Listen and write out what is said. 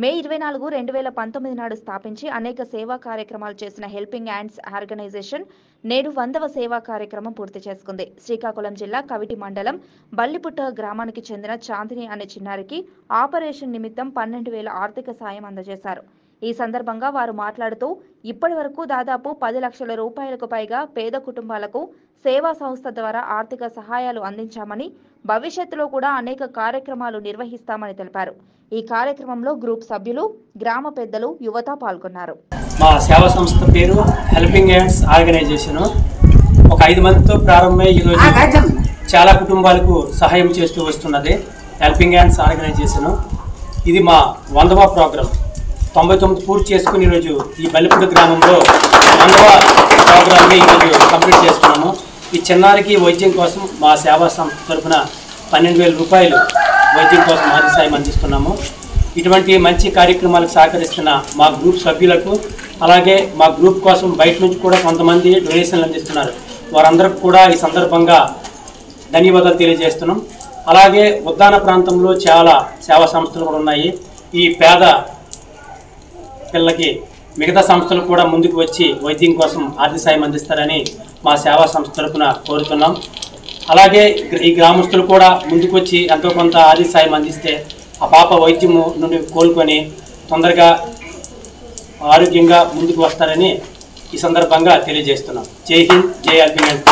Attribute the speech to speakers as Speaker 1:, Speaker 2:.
Speaker 1: మే 24, 2019 నాడు స్థాపించి అనేక సేవా కార్యక్రమాలు చేసిన హెల్పింగ్ హ్యాండ్స్ ఆర్గనైజేషన్ నేడు 100వ సేవా కార్యక్రమం పూర్తి చేసుకుంది. శ్రీకాకుళం జిల్లా కవిటి మండలం బల్లిపుట్ట గ్రామానికి చెందిన చాందిని అనే చిన్నారికి ఆపరేషన్ నిమిత్తం 12,000 ఆర్థిక సాయం అందజేశారు. ఈ సందర్భంగా వారు మాట్లాడుతూ ఇప్పటివరకు దాదాపు 10 లక్షల రూపాయలకు పైగా పేద కుటుంబాలకు సేవా సంస్థ ద్వారా ఆర్థిక సహాయాలు అందించామని, భవిష్యత్తులో కూడా అనేక కార్యక్రమాలు నిర్వహిస్తామని తెలిపారు. ఈ కార్యక్రమంలో గ్రూప్ సభ్యులు, గ్రామ పెద్దలు, యువత పాల్గొన్నారు.
Speaker 2: మా సేవా సంస్థ పేరు హెల్పింగ్ హ్యాండ్స్ ఆర్గనైజేషన్. ఒక 5 మందితో ప్రారంభమై ఈరోజు చాలా కుటుంబాలకు సహాయం చేస్తూ వస్తున్నది హెల్పింగ్ హ్యాండ్స్ ఆర్గనైజేషన్. ఇది మా 100వ ప్రోగ్రాం. 99 పూర్తి చేసుకుని ఈరోజు ఈ బల్లిపుట్ట గ్రామంలో 100వ ప్రోగ్రామ్ని ఈరోజు కంప్లీట్ చేస్తున్నాము. ఈ చిన్నారికి వైద్యం కోసం మా సేవా సంస్థ తరఫున 12,000 రూపాయలు వైద్యం కోసం ఆర్థిక సాయం అందిస్తున్నాము. ఇటువంటి మంచి కార్యక్రమాలకు సహకరిస్తున్న మా గ్రూప్ సభ్యులకు, అలాగే మా గ్రూప్ కోసం బయట నుంచి కూడా కొంతమంది డొనేషన్లు అందిస్తున్నారు. వారందరికీ కూడా ఈ సందర్భంగా ధన్యవాదాలు తెలియజేస్తున్నాం. అలాగే ఉద్దాన ప్రాంతంలో చాలా సేవా సంస్థలు కూడా ఉన్నాయి. ఈ పేద పిల్లలకి మిగతా సంస్థలు కూడా ముందుకు వచ్చి వైద్యం కోసం ఆర్థిక సాయం అందిస్తారని మా సేవా సంస్థ తరఫున కోరుతున్నాం. అలాగే ఈ గ్రామస్తులు కూడా ముందుకు వచ్చి ఎంతో కొంత ఆర్థిక సాయం అందిస్తే ఆ పాప వైద్యము నుండి కోలుకొని తొందరగా ఆరోగ్యంగా ముందుకు వస్తారని ఈ సందర్భంగా తెలియజేస్తున్నాం. జై హింద్, జై హెల్పింగ్ హ్యాండ్స్.